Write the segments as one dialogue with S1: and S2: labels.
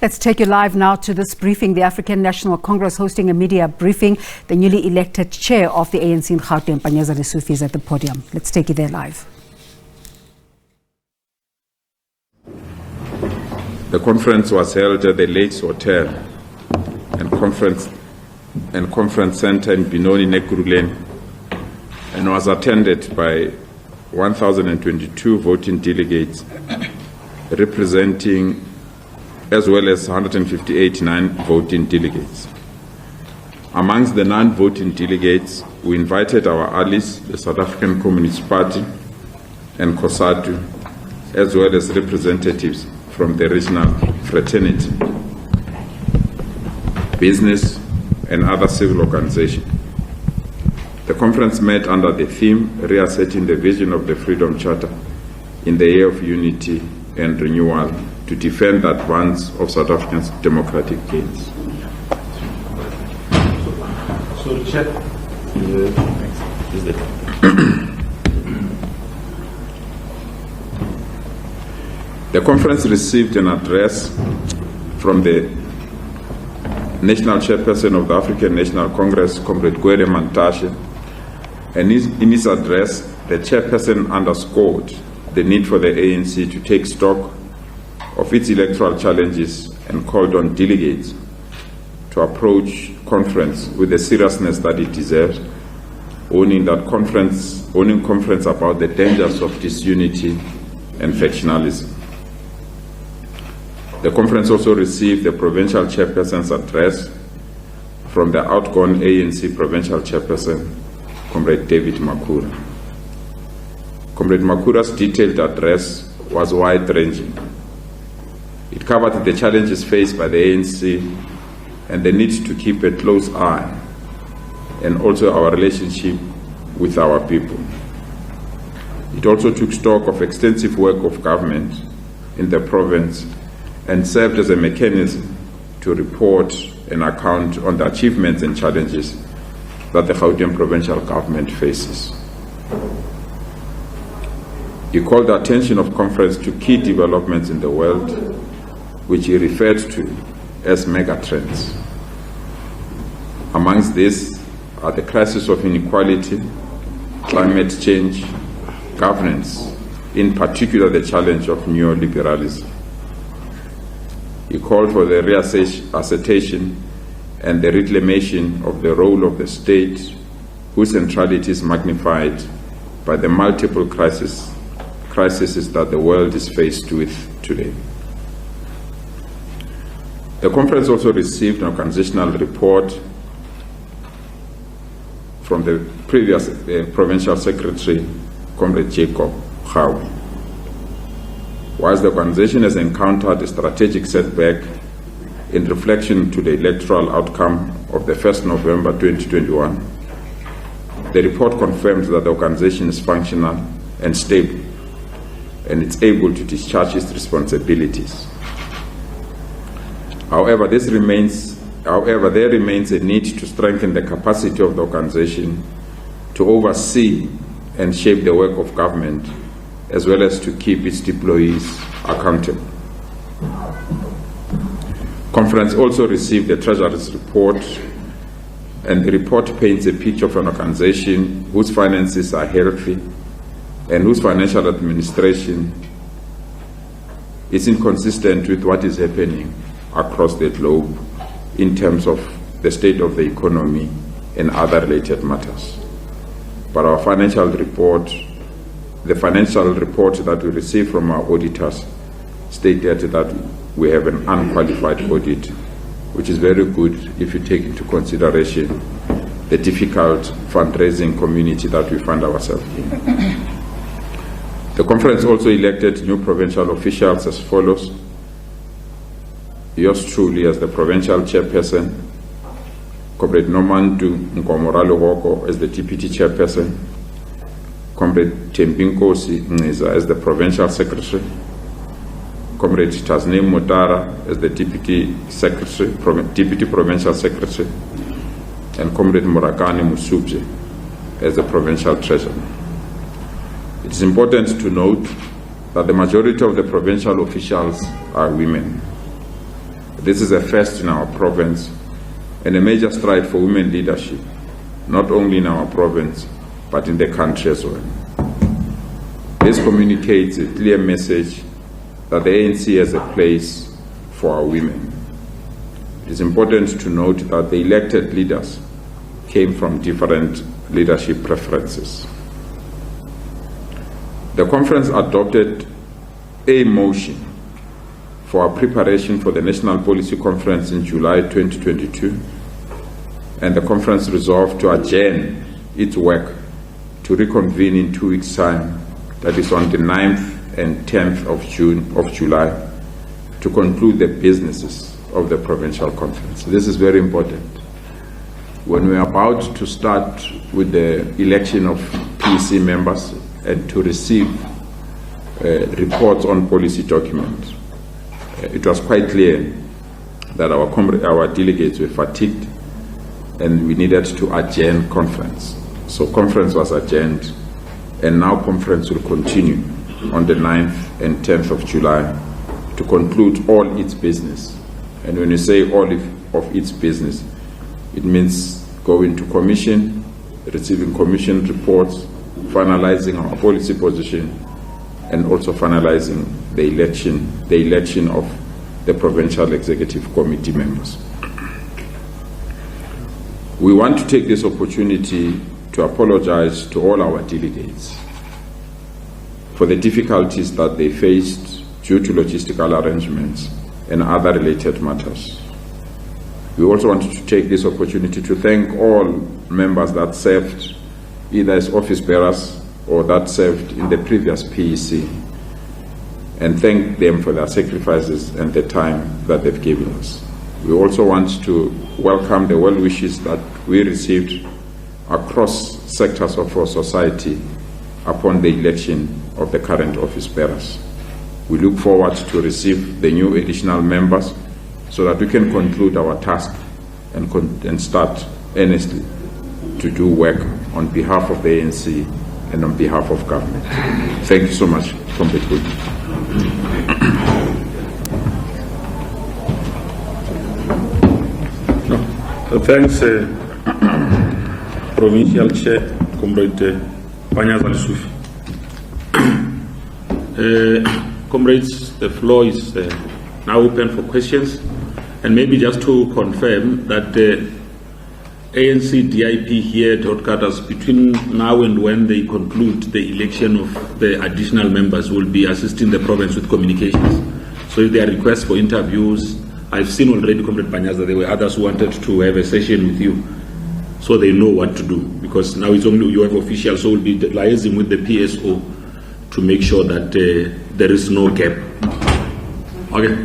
S1: Let's take you live now to this briefing. The African National Congress hosting a media briefing. The newly elected chair of the ANC in Gauteng, Panyaza Lesufi, is at the podium. Let's take you there live.
S2: The conference was held at the Lakes Hotel and Conference Center in Binoni, Nekuruleni, and was attended by 1,022 voting delegates, representing as well as 158 non-voting delegates. Amongst the non-voting delegates, we invited our allies, the South African Communist Party and COSATU, as well as representatives from the regional fraternity, business, and other civil organizations. The conference met under the theme, Reasserting the Vision of the Freedom Charter in the Year of Unity and Renewal to defend the advance of South Africa's democratic gains.
S3: So, Chair,
S2: the conference received an address from the National Chairperson of the African National Congress, Comrade Gwede Mantashe, and in his address, the Chairperson underscored the need for the ANC to take stock of its electoral challenges and called on delegates to approach conference with the seriousness that it deserves, owning conference about the dangers of disunity and factionalism. The conference also received the provincial chairperson's address from the outgone ANC provincial chairperson, Comrade David Makura. Comrade Makura's detailed address was wide-ranging. It covered the challenges faced by the ANC and the need to keep a close eye, and also our relationship with our people. It also took stock of extensive work of government in the province and served as a mechanism to report and account on the achievements and challenges that the Gauteng provincial government faces. He called the attention of conference to key developments in the world, which he referred to as megatrends. Amongst these are the crisis of inequality, climate change, governance, in particular the challenge of neoliberalism. He called for the reassertion and the reclamation of the role of the state, whose centrality is magnified by the multiple crises that the world is faced with today. The conference also received an organizational report from the previous provincial secretary, Comrade Jacob Gawi. Whilst the organization has encountered a strategic setback in reflection to the electoral outcome of the 1st November 2021, the report confirms that the organization is functional and stable, and it's able to discharge its responsibilities. However, there remains a need to strengthen the capacity of the organization to oversee and shape the work of government, as well as to keep its employees accountable. Conference also received the Treasury's report, and the report paints a picture of an organization whose finances are healthy and whose financial administration is inconsistent with what is happening across the globe in terms of the state of the economy and other related matters. But our financial report, the financial report that we received from our auditors, stated that we have an unqualified audit, which is very good if you take into consideration the difficult fundraising community that we find ourselves in. The conference also elected new provincial officials as follows. Yours truly as the provincial chairperson, Comrade Nomantu Nkomoralo Hoko as the deputy chairperson, Comrade Tembinkosi Ngiza as the provincial secretary, Comrade Tasneem Motara as the deputy provincial secretary, and Comrade Murakani Musubje as the provincial treasurer. It is important to note that the majority of the provincial officials are women. This is a first in our province and a major stride for women leadership, not only in our province, but in the country as well. This communicates a clear message that the ANC has a place for our women. It is important to note that the elected leaders came from different leadership preferences. The conference adopted a motion for our preparation for the National Policy Conference in July 2022, and the conference resolved to adjourn its work to reconvene in 2 weeks' time, that is on the 9th and 10th of July, to conclude the businesses of the provincial conference. This is very important. When we are about to start with the election of PEC members and to receive reports on policy documents, it was quite clear that our delegates were fatigued and we needed to adjourn conference. So conference was adjourned, and now conference will continue on the 9th and 10th of July to conclude all its business. And when you say all of its business, it means going to commission, receiving commission reports, finalizing our policy position, and also finalizing the election of the Provincial Executive Committee members. We want to take this opportunity to apologize to all our delegates for the difficulties that they faced due to logistical arrangements and other related matters. We also want to take this opportunity to thank all members that served either as office bearers or that served in the previous PEC, and thank them for their sacrifices and the time that they've given us. We also want to welcome the well wishes that we received across sectors of our society upon the election of the current office bearers. We look forward to receive the new additional members so that we can conclude our task and start earnestly to do work on behalf of the ANC and on behalf of government. Thank you so much, Comrade Good.
S3: Thanks, Provincial Chair, Comrade Panyaza Lesufi. Comrades, the floor is now open for questions. And maybe just to confirm that the ANC DIP here at headquarters, between now and when they conclude the election of the additional members, will be assisting the province with communications. So if there are requests for interviews, I've seen already, Comrade Panyaza, there were others who wanted to have a session with you, so they know what to do, because now it's only you have officials, so we'll be liaising with the PSO to make sure that there is no gap. Okay.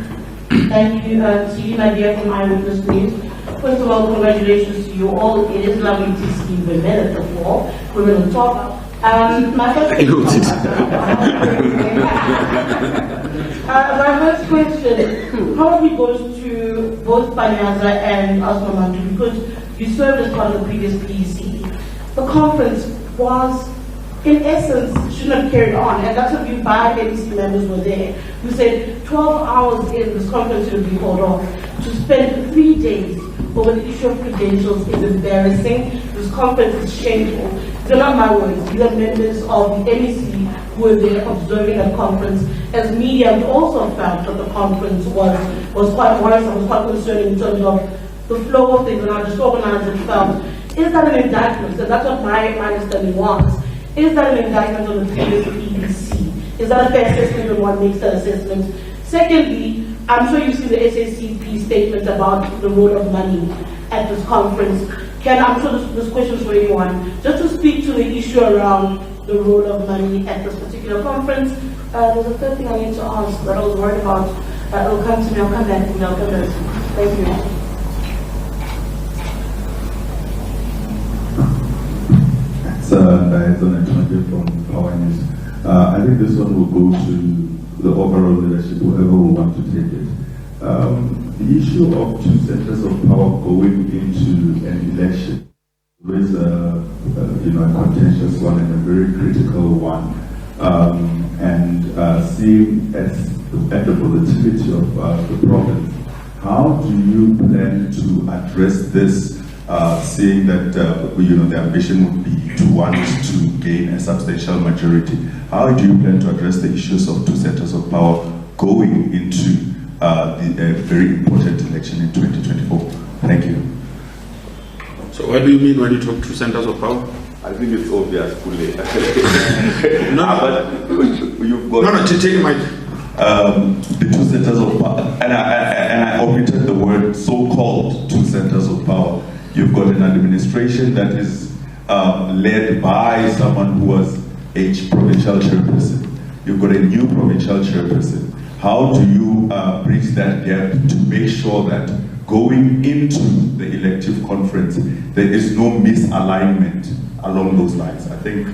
S4: Thank you, T. my dear from Eyewitness News. First of all, congratulations to you all. It is lovely to see you in at the floor. We're going to talk. My first question, probably goes to both Panyaza and Asmamantu, because you served as part of the previous PEC. The conference was, in essence, shouldn't have carried on, and that's what you 5 NEC members were there. You said 12 hours in, this conference should be called off. To spend 3 days over the issue of credentials is embarrassing. This conference is shameful. These are not my words. These are members of the NEC who were there observing a conference. As media, we also felt that the conference was quite worrisome, was quite concerning in terms of the flow of things and how disorganized it felt. Is that an indictment? And that's what my understanding was. Is that an indictment on the previous PEC? Is that a fair assessment when one makes that assessment? Secondly, I'm sure you've seen the SACP statement about the role of money at this conference. I'm sure this question is for anyone. Just to speak to the issue around the role of money at this particular conference. There's a third thing I need to ask that I was worried about. It'll come to me, I'll come back to me, I'll come back. Thank you.
S5: From Power News. I think this one will go to the overall leadership, whoever will want to take it. The issue of 2 centers of power going into an election is a contentious one and a very critical one. And seeing at the volatility of the province, How do you plan to address this, seeing that the ambition would be to want to gain a substantial majority? How do you plan to address the issues of two centers of power going into the very important election in 2024? Thank you.
S3: So what do you mean when you talk two centers of power?
S5: I think it's obvious, Kule.
S3: Take my...
S5: the two centers of power, and I omitted the word so-called two centers of power. You've got an administration that is led by someone who was a provincial chairperson. You've got a new provincial chairperson. How do you bridge that gap to make sure that going into the elective conference, there is no misalignment along those lines? I think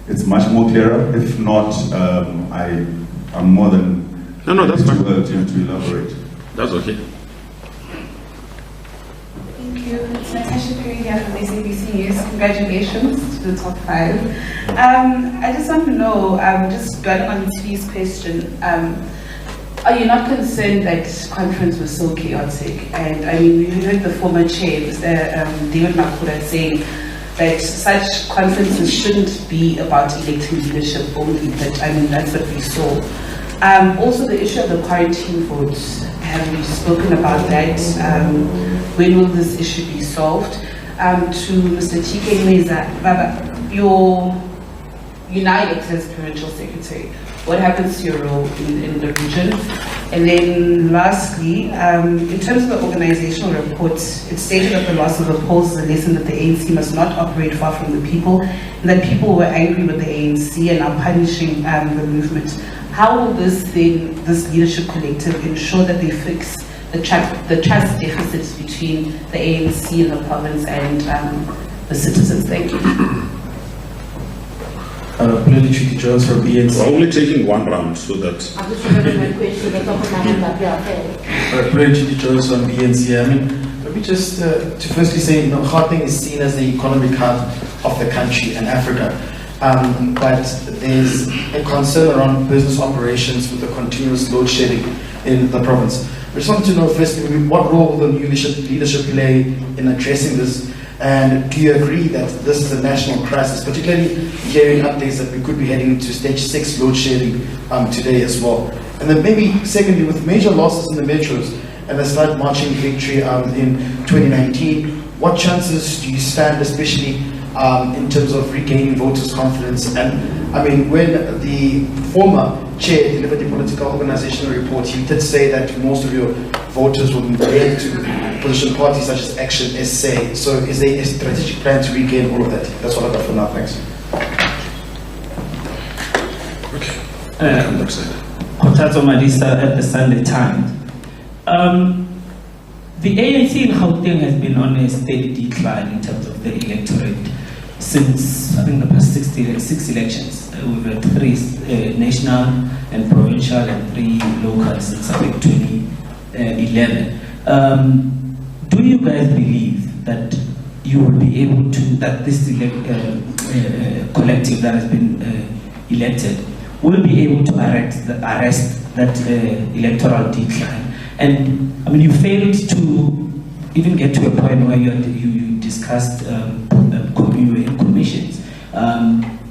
S5: it's much more clearer. If not, I'm more than
S3: that's fine.
S5: To elaborate.
S3: That's okay.
S6: Thank you. It's Natasha Perry here from SABC News. Congratulations to the top 5. I just want to know, just dwelling on T's question, are you not concerned that conference was so chaotic? And I mean, we heard the former chair, David Makura, saying that such conferences shouldn't be about electing leadership only, but I mean, that's what we saw. Also, the issue of the quarantine votes, have you spoken about that? When will this issue be solved? To Mr. Chike Meza, Baba, you're now elected as provincial secretary. What happens to your role in the region? And then lastly, in terms of the organizational report, it stated that the loss of the polls is a lesson that the ANC must not operate far from the people, and that people were angry with the ANC and are punishing the movement. How will this leadership collective ensure that they fix the trust deficits between the ANC and the province and the citizens? Thank you.
S7: Treaty Jones from ANC.
S3: We're only taking one round so that...
S4: I'm just remembering my question. That's not my hand up here.
S7: Treaty Jones from ANC. I mean, let me just to firstly say, Gauteng is seen as the economic hub of the country and Africa. But there's a concern around business operations with the continuous load shedding in the province. I just wanted to know, firstly, what role will the new leadership play in addressing this? And do you agree that this is a national crisis, particularly hearing updates that we could be heading into stage 6 load shedding today as well? And then maybe secondly, with major losses in the metros and a slight marching victory in 2019, what chances do you stand, especially in terms of regaining voters' confidence? And I mean, when the former chair delivered the political organizational report, he did say that most of your voters will be led to opposition parties such as Action SA. So is there a strategic plan to regain all of that? That's all I got for now. Thanks.
S8: Kotato Madisa at the Sunday Times. The ANC in Gauteng has been on a steady decline in terms of the electorate since, I think, the past 6 elections. We've had 3 national and provincial and 3 local since, I think, 2011. Do you guys believe that you will be able to, that this collective that has been elected will be able to arrest that electoral decline? And I mean, you failed to even get to a point where you discussed commissions.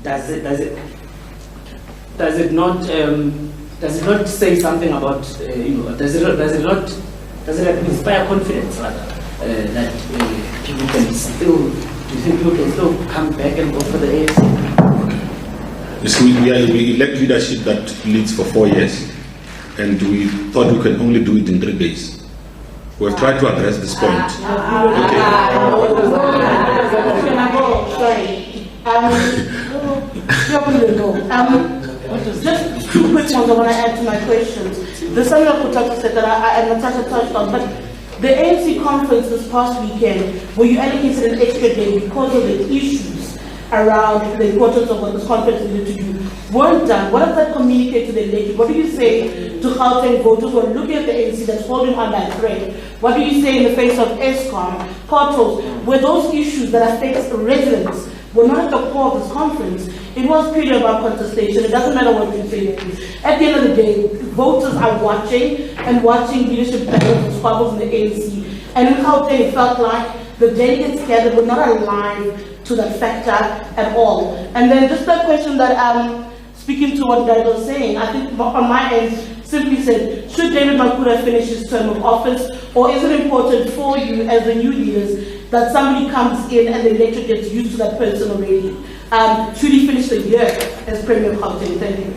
S8: Does it not say something about does it inspire confidence rather that people can still, do you think people can still come back and go for the ANC?
S3: You see, we elect leadership that leads for 4 years, and we thought we can only do it in 3 days. We've tried to address this point.
S4: Just 2 quick ones I want to add to my questions. The similar Kotato said that and Natasha touched on, but the ANC conference this past weekend, where you allocated an extra day because of the issues around the importance of what this conference needed to do, weren't done. What does that communicate to the electorate? What do you say to Gauteng voters who are looking at the ANC that's holding on that thread? What do you say in the face of ESCOM, potholes, where those issues that affect residents were not at the core of this conference. It was purely about contestation. It doesn't matter what we say. At the end of the day, voters are watching and watching leadership battles and squabbles in the ANC. And in Gauteng, it felt like the delegates gathered were not alive to that factor at all. And then just that question that, speaking to what Guy was saying, I think on my end, simply said, should David Makuda finish his term of office, or is it important for you as the new leaders that somebody comes in and the electorate gets used to that person already? Should he finish the year as Premier of Gauteng? Thank you.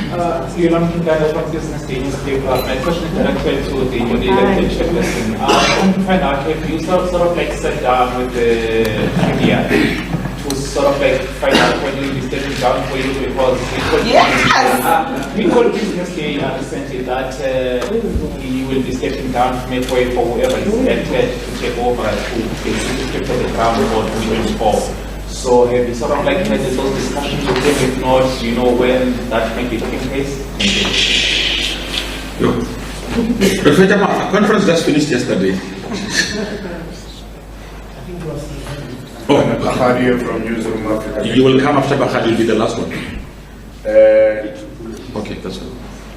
S9: From Business Daily. My question is directed to the newly elected chairperson. I want to find out if you sort of like sat down with the media to sort of like find out when you will be stepping down for you, because we called Business Day recently that he will be stepping down to make way for whoever is elected to take over to basically prepare the ground for 2024. So have you sort of like had those discussions with him? If not, you know when that may be taking place?
S3: The conference just finished yesterday.
S10: Bahadia from Newsroom Africa.
S3: You will come after Bahadia, will be the last one. Okay, that's good.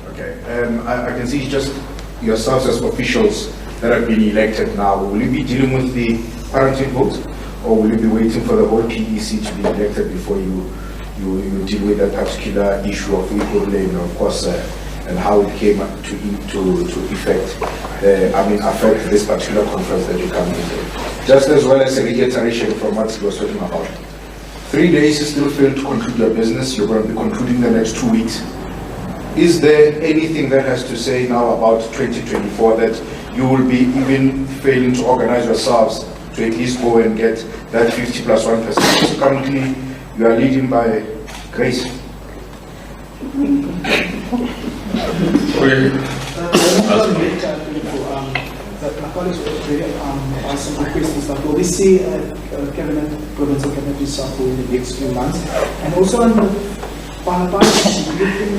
S10: Okay, I can see just yourselves as officials that have been elected now. Will you be dealing with the quarantine votes, or will you be waiting for the whole PEC to be elected before you deal with that particular issue of Equal of course, and how it came to effect, affect this particular conference that you come into? Just as well as a reiteration from what he was talking about. 3 days you still failed to conclude your business. You're going to be concluding the next 2 weeks. Is there anything that has to say now about 2024 that you will be even failing to organize yourselves to at least go and get that 50 plus 1%? So currently, you are leading by grace.
S11: My colleagues already asked some questions, but will we see provincial cabinet reshuffle in the next few months? And also on the parliamentary, do you think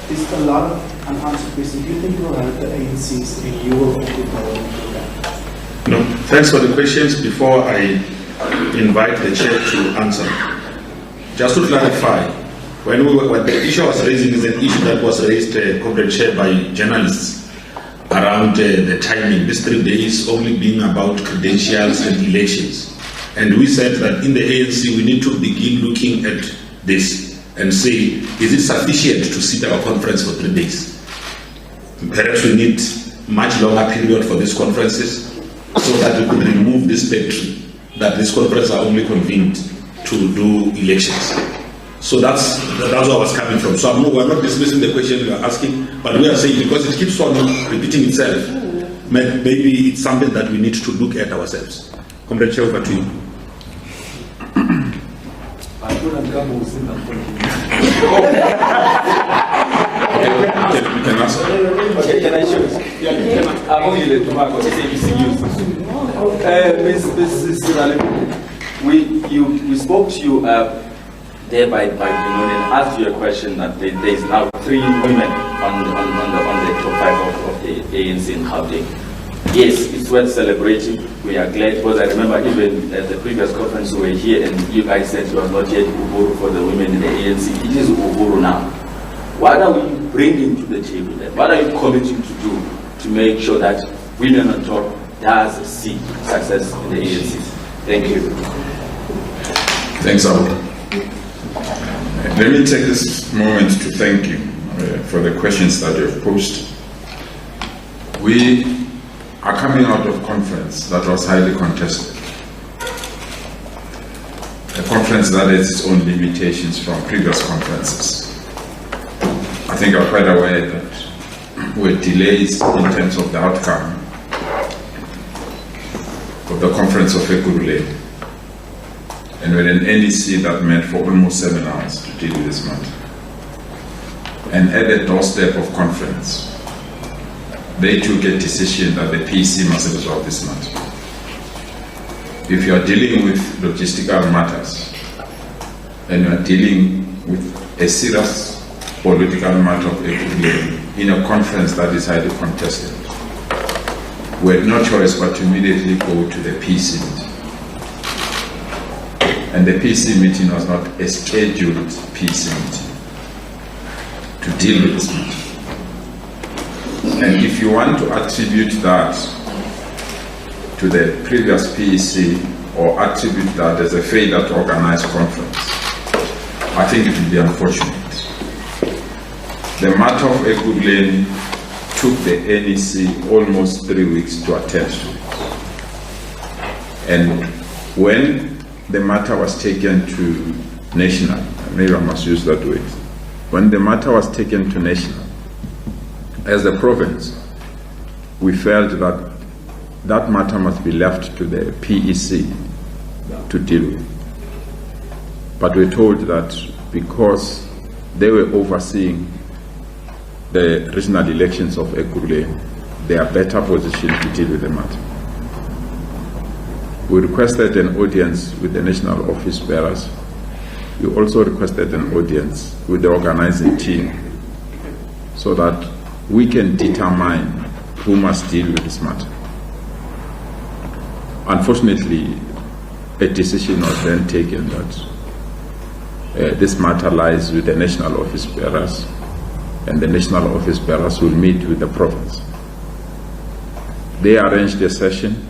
S11: there's a lot of unanswered questions? Do you think we'll have the ANC's renewal of the government program?
S3: No, thanks for the questions. Before I invite the chair to answer, just to clarify, when the issue was raising is an issue that was raised, Comrade Chair, by journalists around the timing, these 3 days only being about credentials and elections. And we said that in the ANC we need to begin looking at this and say, is it sufficient to sit our conference for 3 days? Perhaps we need much longer period for these conferences, so that we could remove this spectrum that these conferences are only convened to do elections. So that's where I was coming from. So we're not dismissing the question you are asking, but we are saying because it keeps on repeating itself, maybe it's something that we need to look at ourselves. Comrade Chair, over to you. You can answer.
S12: Okay, can I show? I'm only the tobacco, SABC News. We spoke to you there by and asked you a question that there is now 3 women on the top 5 of the ANC in Gauteng. Yes, it's worth celebrating. We are glad, because I remember even at the previous conference we were here and you guys said you are not yet Uhuru for the women in the ANC. It is Uhuru now. What are we bringing to the table then? What are you committing to do to make sure that women on top does see success in the ANC? Thank you.
S2: Thanks, Abu. Let me take this moment to thank you for the questions that you have posed. We are coming out of a conference that was highly contested. A conference that has its own limitations from previous conferences. I think you're quite aware that with delays in terms of the outcome of the conference of Ekurhuleni, and with an NEC that met for almost 7 hours to deal with this matter. And at the doorstep of conference, they took a decision that the PEC must resolve this matter. If you are dealing with logistical matters, and you are dealing with a serious political matter of Ekurhuleni in a conference that is highly contested, we had no choice but to immediately go to the PEC meeting. And the PC meeting was not a scheduled PC meeting to deal with this matter. And if you want to attribute that to the previous PEC or attribute that as a failure to organize conference, I think it would be unfortunate. The matter of Ekurhuleni took the NEC almost 3 weeks to attend to it. And when the matter was taken to national, maybe I must use that word, when the matter was taken to national, as a province, we felt that that matter must be left to the PEC to deal with. But we're told that because they were overseeing the regional elections of Ekurhuleni, they are better positioned to deal with the matter. We requested an audience with the national office bearers. We also requested an audience with the organizing team so that we can determine who must deal with this matter. Unfortunately, a decision was then taken that this matter lies with the national office bearers, and the national office bearers will meet with the province. They arranged a session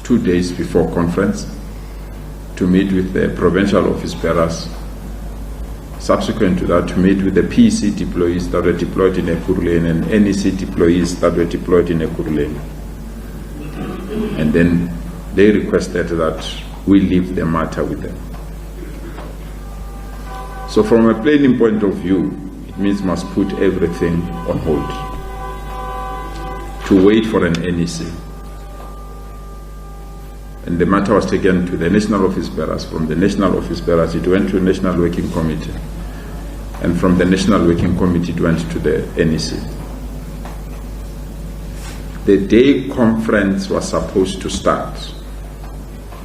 S2: 2 days before conference to meet with the provincial office bearers. Subsequent to that, to meet with the PEC deployees that were deployed in Ekurhuleni and NEC deployees that were deployed in Ekurhuleni. And then they requested that we leave the matter with them. So from a planning point of view, it means must put everything on hold to wait for an NEC. And the matter was taken to the national office bearers. From the national office bearers, it went to the National Working Committee. And from the National Working Committee, it went to the NEC. The day conference was supposed to start,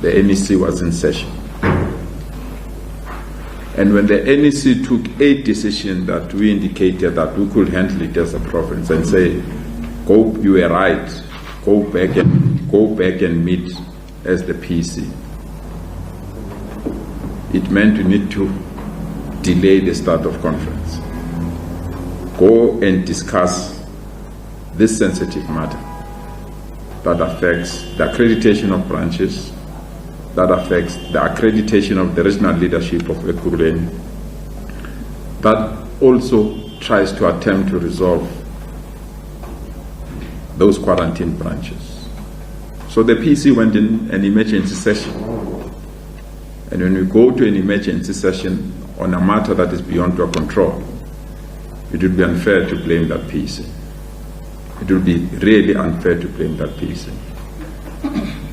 S2: the NEC was in session. And when the NEC took a decision that we indicated that we could handle it as a province and say, go, you were right, go back and meet as the PC. It meant you need to delay the start of conference. Go and discuss this sensitive matter that affects the accreditation of branches, that affects the accreditation of the regional leadership of Ekurhuleni, that also tries to attempt to resolve those quarantine branches. So the PC went in an emergency session. And when we go to an emergency session on a matter that is beyond your control, it would be unfair to blame that PC. It would be really unfair to blame that PC.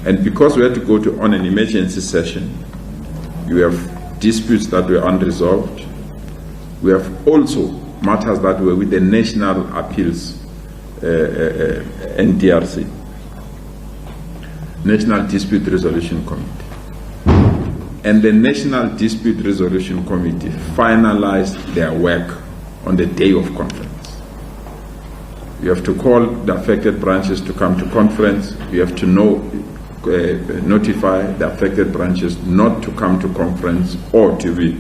S2: And because we had to go on an emergency session, you have disputes that were unresolved. We have also matters that were with the National Appeals, NDRC, National Dispute Resolution Committee. And the National Dispute Resolution Committee finalized their work on the day of conference. You have to call the affected branches to come to conference. You have to notify the affected branches not to come to conference or to be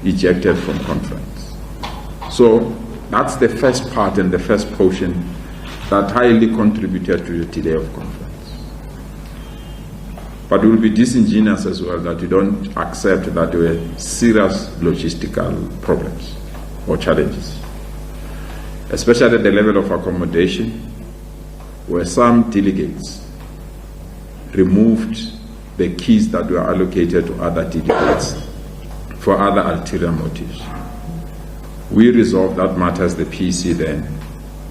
S2: ejected from conference. So that's the first part and the first portion that highly contributed to the delay of conference. But it will be disingenuous as well that you don't accept that there were serious logistical problems or challenges, especially at the level of accommodation, where some delegates removed the keys that were allocated to other delegates for other ulterior motives. We resolved that matter as the PC then,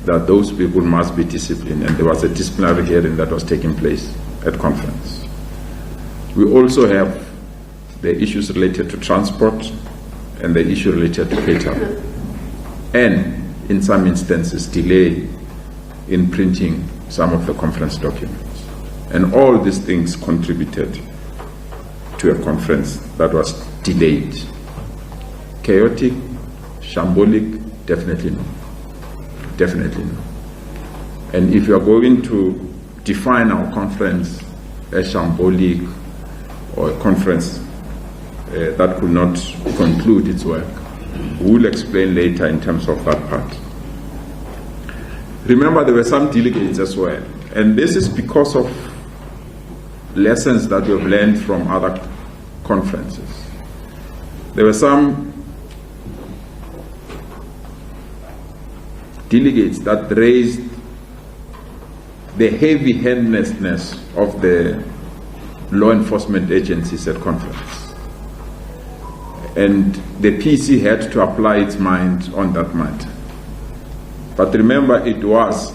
S2: that those people must be disciplined, and there was a disciplinary hearing that was taking place at conference. We also have the issues related to transport and the issue related to catering, and in some instances delay in printing some of the conference documents. And all these things contributed to a conference that was delayed. Chaotic, shambolic, definitely no. Definitely no. And if you are going to define our conference as shambolic or a conference that could not conclude its work. We'll explain later in terms of that part. Remember, there were some delegates as well, and this is because of lessons that we've learned from other conferences. There were some delegates that raised the heavy-handedness of the law enforcement agencies at conference. And the PC had to apply its mind on that matter. But remember, it was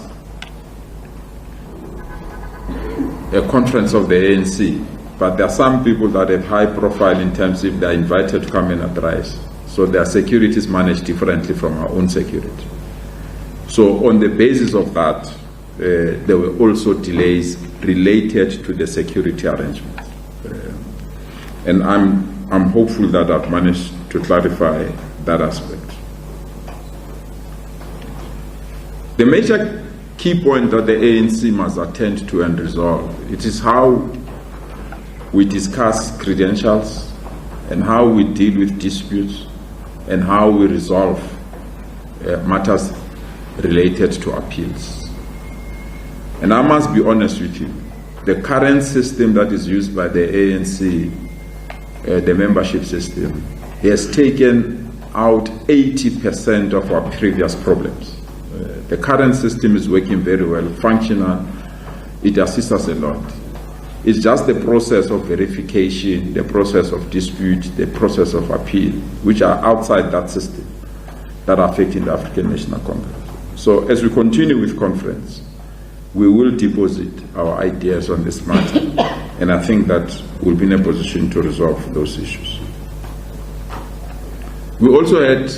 S2: a conference of the ANC, but there are some people that have high profile in terms if they're invited to come and address. So their security is managed differently from our own security. So on the basis of that, there were also delays related to the security arrangements. And I'm hopeful that I've managed to clarify that aspect. The major key point that the ANC must attend to and resolve, it is how we discuss credentials and how we deal with disputes and how we resolve matters related to appeals. And I must be honest with you, the current system that is used by the ANC, the membership system, has taken out 80% of our previous problems. The current system is working very well, functional, it assists us a lot. It's just the process of verification, the process of dispute, the process of appeal, which are outside that system, that are affecting the African National Congress. So as we continue with conference, we will deposit our ideas on this matter, and I think that we'll be in a position to resolve those issues. We also had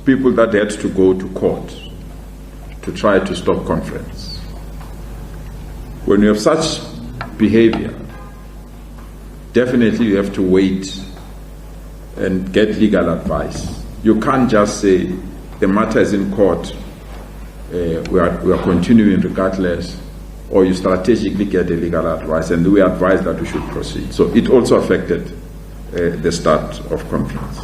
S2: people that had to go to court to try to stop conference. When you have such behavior, definitely you have to wait and get legal advice. You can't just say the matter is in court, we are continuing regardless, or you strategically get the legal advice and we advise that we should proceed. So it also affected the start of conference.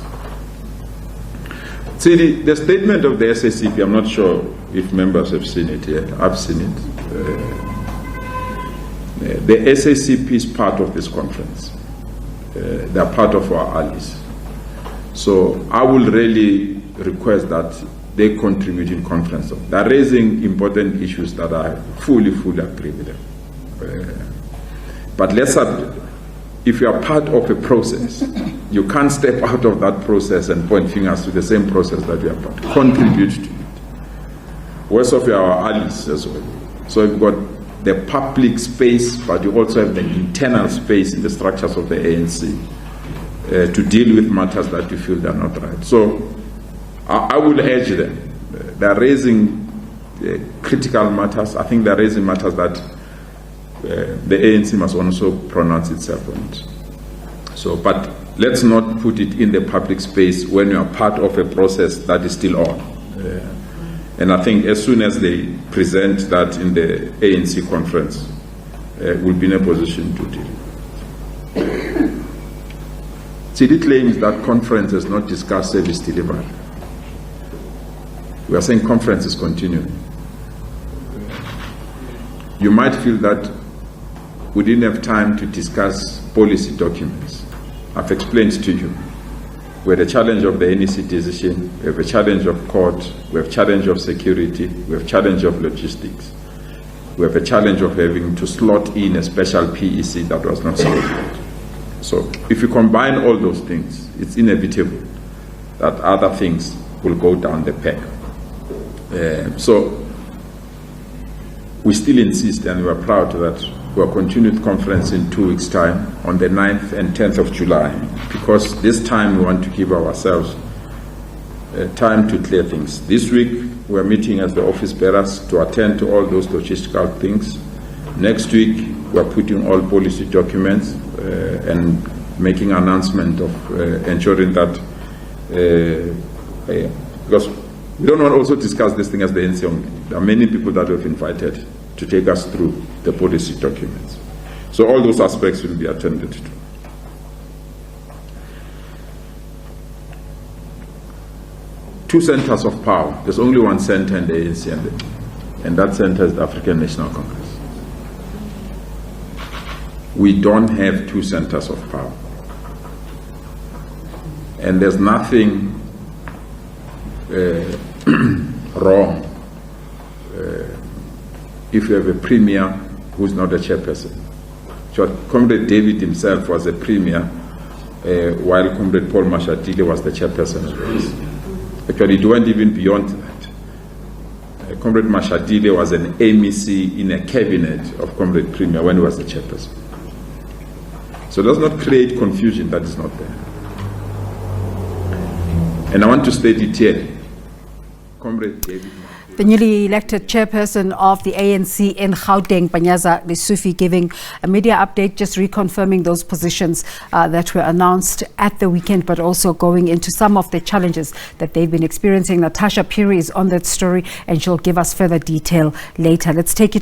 S2: See, the statement of the SACP, I'm not sure if members have seen it yet. I've seen it. The SACP is part of this conference. They are part of our allies. So I will really request that they contribute in conference. They are raising important issues that I fully agree with them. But if you are part of a process, you can't step out of that process and point fingers to the same process that you are part. Contribute to it. Worst of you are our allies as well. So you've got the public space, but you also have the internal space in the structures of the ANC to deal with matters that you feel they're not right. So I will urge them. They're raising critical matters. I think they're raising matters that the ANC must also pronounce itself on it. So, but let's not put it in the public space when you are part of a process that is still on. And I think as soon as they present that in the ANC conference, we'll be in a position to deal. CD claims that conference has not discussed service delivery. We are saying conference is continuing. You might feel that we didn't have time to discuss policy documents. I've explained to you. We have a challenge of the NEC decision, we have a challenge of court, we have a challenge of security, we have a challenge of logistics. We have a challenge of having to slot in a special PEC that was not solved. So if you combine all those things, it's inevitable that other things will go down the peg. So we still insist, and we are proud that we will continue the conference in 2 weeks' time on the 9th and 10th of July, because this time we want to give ourselves time to clear things. This week we are meeting as the office bearers to attend to all those logistical things. Next week we are putting all policy documents and making an announcement of ensuring that, because we don't want to also discuss this thing as the ANC only. There are many people that we've invited to take us through the policy documents. So all those aspects will be attended to. two centers of power. There's only one center in the ANC, and that center is the African National Congress. We don't have two centers of power. And there's nothing wrong if you have a premier who's not a chairperson. So Comrade David himself was a premier while Comrade Paul Mashatile was the chairperson of the ANC. Actually, it went even beyond that. Comrade Mashatile was an MEC in a cabinet of Comrade Premier when he was the chairperson. So it does not create confusion that is not there. And I want to state it here. Comrade David.
S1: The newly elected chairperson of the ANC in Gauteng, Panyaza Lesufi, giving a media update, just reconfirming those positions that were announced at the weekend, but also going into some of the challenges that they've been experiencing. Natasha Piri is on that story, and she'll give us further detail later. Let's take it